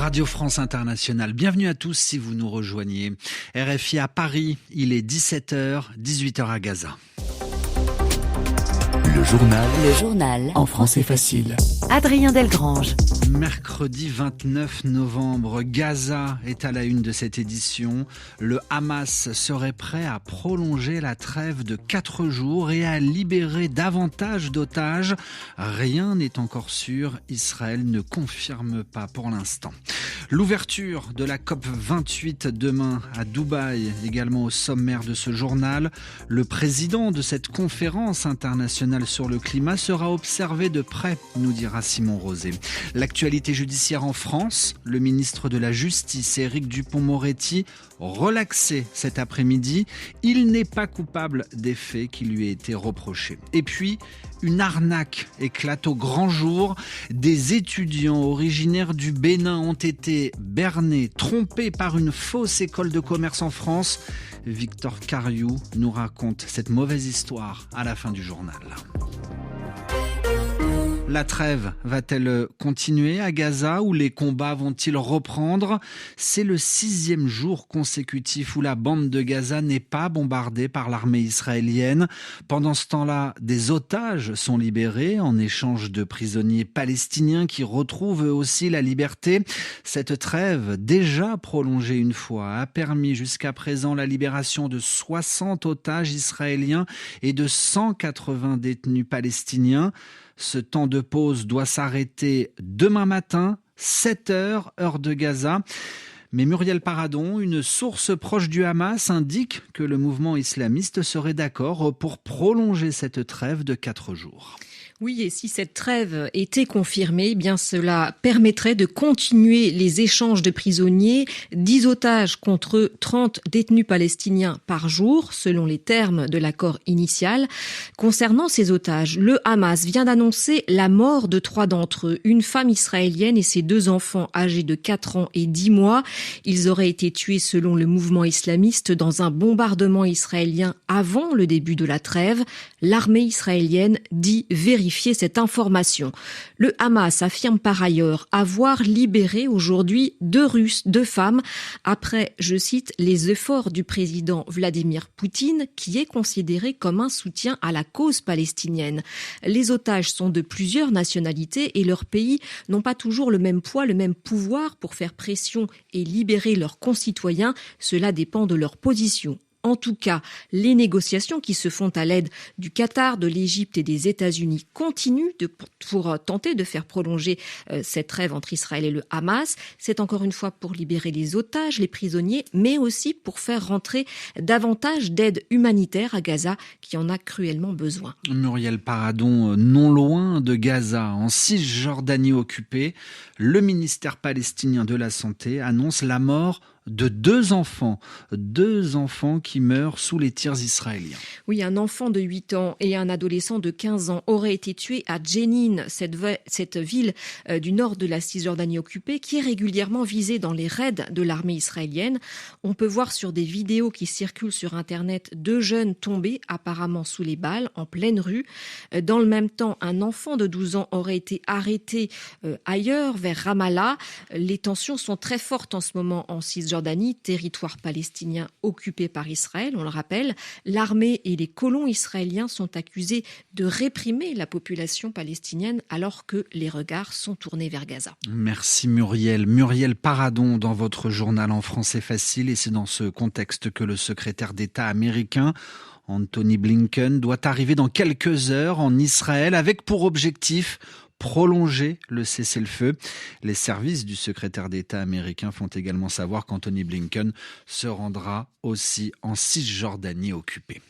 Radio France Internationale. Bienvenue à tous si vous nous rejoignez. RFI à Paris, il est 17h, 18h à Gaza. Le journal en français facile. Adrien Delgrange. Mercredi 29 novembre, Gaza est à la une de cette édition. Le Hamas serait prêt à prolonger la trêve de 4 jours et à libérer davantage d'otages. Rien n'est encore sûr. Israël ne confirme pas pour l'instant. L'ouverture de la COP28 demain à Dubaï, également au sommaire de ce journal. Le président de cette conférence internationale sur le climat sera observé de près, nous dira Simon Rosé. L'actualité judiciaire en France, le ministre de la Justice, Éric Dupond-Moretti, relaxé cet après-midi. Il n'est pas coupable des faits qui lui aient été reprochés. Et puis, une arnaque éclate au grand jour. Des étudiants originaires du Bénin ont été bernés, trompés par une fausse école de commerce en France. Victor Cariou nous raconte cette mauvaise histoire à la fin du journal. La trêve va-t-elle continuer à Gaza ou les combats vont-ils reprendre ? C'est le 6e jour consécutif où la bande de Gaza n'est pas bombardée par l'armée israélienne. Pendant ce temps-là, des otages sont libérés en échange de prisonniers palestiniens qui retrouvent eux aussi la liberté. Cette trêve, déjà prolongée une fois, a permis jusqu'à présent la libération de 60 otages israéliens et de 180 détenus palestiniens. Ce temps de pause doit s'arrêter demain matin, 7h, heure de Gaza. Mais Muriel Paradon, une source proche du Hamas, indique que le mouvement islamiste serait d'accord pour prolonger cette trêve de 4 jours. Oui, et si cette trêve était confirmée, eh bien cela permettrait de continuer les échanges de prisonniers, 10 otages contre 30 détenus palestiniens par jour, selon les termes de l'accord initial. Concernant ces otages, le Hamas vient d'annoncer la mort de 3 d'entre eux, une femme israélienne et ses 2 enfants âgés de 4 ans et 10 mois. Ils auraient été tués selon le mouvement islamiste dans un bombardement israélien avant le début de la trêve. L'armée israélienne dit vérifier cette information. Le Hamas affirme par ailleurs avoir libéré aujourd'hui 2 Russes, 2 femmes, après, je cite, les efforts du président Vladimir Poutine, qui est considéré comme un soutien à la cause palestinienne. Les otages sont de plusieurs nationalités et leurs pays n'ont pas toujours le même poids, le même pouvoir pour faire pression et libérer leurs concitoyens. Cela dépend de leur position. En tout cas, les négociations qui se font à l'aide du Qatar, de l'Égypte et des États-Unis continuent pour tenter de faire prolonger cette trêve entre Israël et le Hamas. C'est encore une fois pour libérer les otages, les prisonniers, mais aussi pour faire rentrer davantage d'aide humanitaire à Gaza qui en a cruellement besoin. Muriel Paradon, non loin de Gaza, en Cisjordanie occupée, le ministère palestinien de la Santé annonce la mort de 2 enfants qui meurent sous les tirs israéliens. Oui, un enfant de 8 ans et un adolescent de 15 ans auraient été tués à Jenin, cette ville du nord de la Cisjordanie occupée, qui est régulièrement visée dans les raids de l'armée israélienne. On peut voir sur des vidéos qui circulent sur Internet 2 jeunes tombés apparemment sous les balles en pleine rue. Dans le même temps, un enfant de 12 ans aurait été arrêté ailleurs, vers Ramallah. Les tensions sont très fortes en ce moment en Cisjordanie, territoire palestinien occupé par Israël, on le rappelle. L'armée et les colons israéliens sont accusés de réprimer la population palestinienne alors que les regards sont tournés vers Gaza. Merci Muriel. Muriel Paradon dans votre journal en français facile, et c'est dans ce contexte que le secrétaire d'État américain Anthony Blinken doit arriver dans quelques heures en Israël avec pour objectif prolonger le cessez-le-feu. Les services du secrétaire d'État américain font également savoir qu'Anthony Blinken se rendra aussi en Cisjordanie occupée.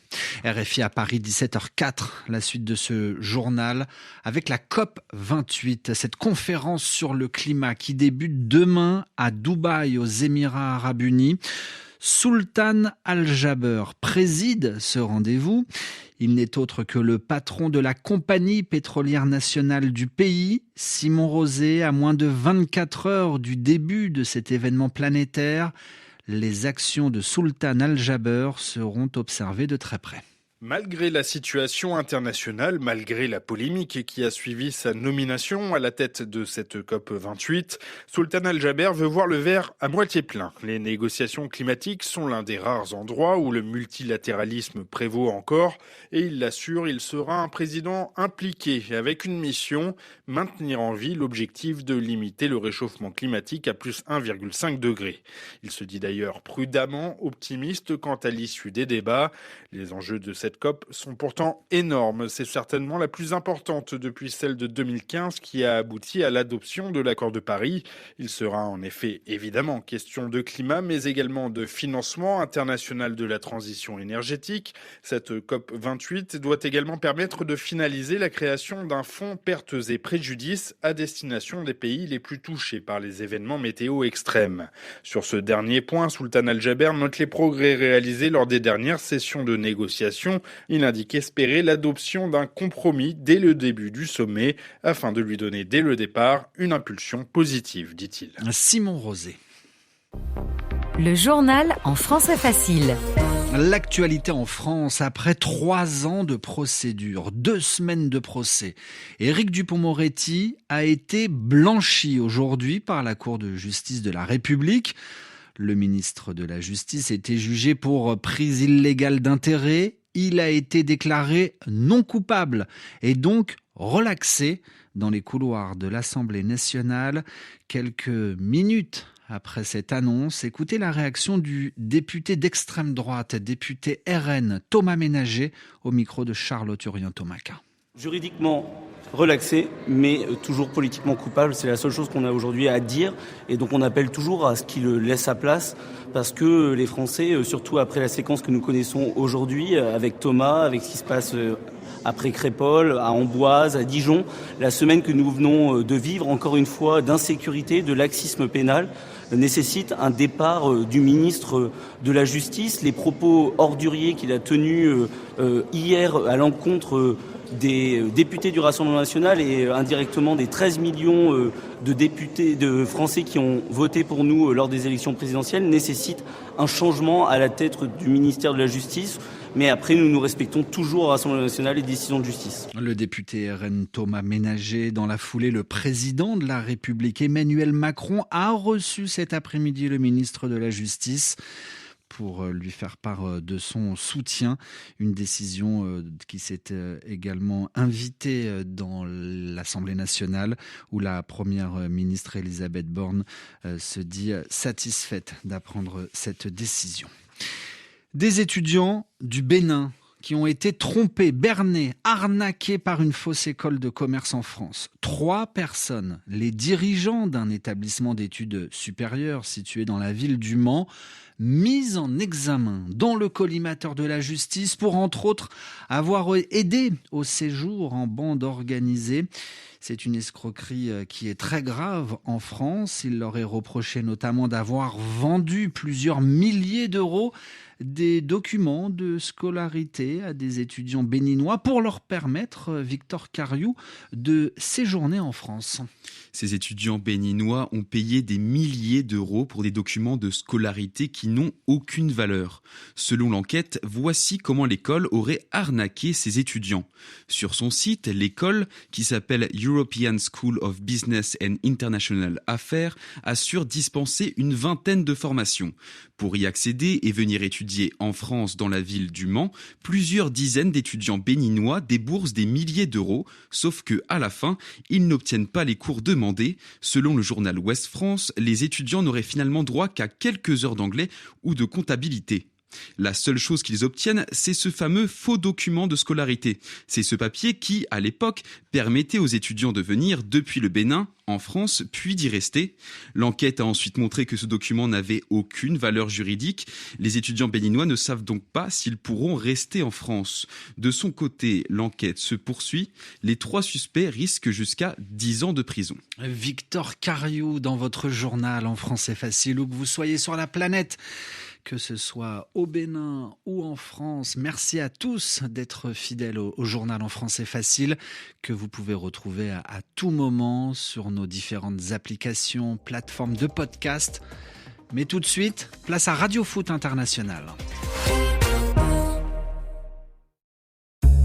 RFI à Paris, 17h04, la suite de ce journal avec la COP28, cette conférence sur le climat qui débute demain à Dubaï, aux Émirats Arabes Unis. Sultan Al-Jaber préside ce rendez-vous. Il n'est autre que le patron de la compagnie pétrolière nationale du pays, Simon Rosé, à moins de 24 heures du début de cet événement planétaire. Les actions de Sultan Al-Jaber seront observées de très près. Malgré la situation internationale, malgré la polémique qui a suivi sa nomination à la tête de cette COP28, Sultan Al-Jaber veut voir le verre à moitié plein. Les négociations climatiques sont l'un des rares endroits où le multilatéralisme prévaut encore et il l'assure, il sera un président impliqué avec une mission, maintenir en vie l'objectif de limiter le réchauffement climatique à plus 1,5 degré. Il se dit d'ailleurs prudemment optimiste quant à l'issue des débats. Les enjeux de cette COP sont pourtant énormes. C'est certainement la plus importante depuis celle de 2015 qui a abouti à l'adoption de l'accord de Paris. Il sera en effet évidemment question de climat, mais également de financement international de la transition énergétique. Cette COP 28 doit également permettre de finaliser la création d'un fonds pertes et préjudices à destination des pays les plus touchés par les événements météo extrêmes. Sur ce dernier point, Sultan Al-Jaber note les progrès réalisés lors des dernières sessions de négociation. Il indique espérer l'adoption d'un compromis dès le début du sommet afin de lui donner dès le départ une impulsion positive, dit-il. Simon Rosé. Le journal en français facile. L'actualité en France après 3 ans de procédure, 2 semaines de procès. Éric Dupond-Moretti a été blanchi aujourd'hui par la Cour de justice de la République. Le ministre de la Justice était jugé pour prise illégale d'intérêt. Il a été déclaré non coupable et donc relaxé dans les couloirs de l'Assemblée nationale. Quelques minutes après cette annonce, écoutez la réaction du député d'extrême droite, député RN Thomas Ménager, au micro de Charlotte Urien-Tomaca. Juridiquement relaxé, mais toujours politiquement coupable, c'est la seule chose qu'on a aujourd'hui à dire. Et donc on appelle toujours à ce qu'il laisse sa place, parce que les Français, surtout après la séquence que nous connaissons aujourd'hui, avec Thomas, avec ce qui se passe après Crépol, à Amboise, à Dijon, la semaine que nous venons de vivre, encore une fois, d'insécurité, de laxisme pénal, nécessite un départ du ministre de la Justice. Les propos orduriers qu'il a tenus hier à l'encontre des députés du Rassemblement national et indirectement des 13 millions de députés, de Français qui ont voté pour nous lors des élections présidentielles nécessitent un changement à la tête du ministère de la Justice. Mais après, nous respectons toujours au Rassemblement national les décisions de justice. Le député RN Thomas Ménager, dans la foulée, le président de la République Emmanuel Macron a reçu cet après-midi le ministre de la Justice pour lui faire part de son soutien. Une décision qui s'est également invitée dans l'Assemblée nationale où la première ministre Elisabeth Borne se dit satisfaite d'apprendre cette décision. Des étudiants du Bénin qui ont été trompés, bernés, arnaqués par une fausse école de commerce en France. 3 personnes, les dirigeants d'un établissement d'études supérieures situé dans la ville du Mans, mis en examen dans le collimateur de la justice pour, entre autres, avoir aidé au séjour en bande organisée. C'est une escroquerie qui est très grave en France. Il leur est reproché notamment d'avoir vendu plusieurs milliers d'euros des documents de scolarité à des étudiants béninois pour leur permettre, Victor Cariou, de séjourner en France. Ces étudiants béninois ont payé des milliers d'euros pour des documents de scolarité qui n'ont aucune valeur. Selon l'enquête, voici comment l'école aurait arnaqué ses étudiants. Sur son site, l'école, qui s'appelle European School of Business and International Affairs, assure dispenser une vingtaine de formations. Pour y accéder et venir étudier en France dans la ville du Mans, plusieurs dizaines d'étudiants béninois déboursent des milliers d'euros, sauf que à la fin, ils n'obtiennent pas les cours demandés. Selon le journal Ouest France, les étudiants n'auraient finalement droit qu'à quelques heures d'anglais ou de comptabilité. La seule chose qu'ils obtiennent, c'est ce fameux faux document de scolarité. C'est ce papier qui, à l'époque, permettait aux étudiants de venir depuis le Bénin, en France, puis d'y rester. L'enquête a ensuite montré que ce document n'avait aucune valeur juridique. Les étudiants béninois ne savent donc pas s'ils pourront rester en France. De son côté, l'enquête se poursuit. Les 3 suspects risquent jusqu'à 10 ans de prison. Victor Cariou, dans votre journal en français facile, où que vous soyez sur la planète, que ce soit au Bénin ou en France. Merci à tous d'être fidèles au journal en français facile que vous pouvez retrouver à tout moment sur nos différentes applications, plateformes de podcast. Mais tout de suite, place à Radio Foot International.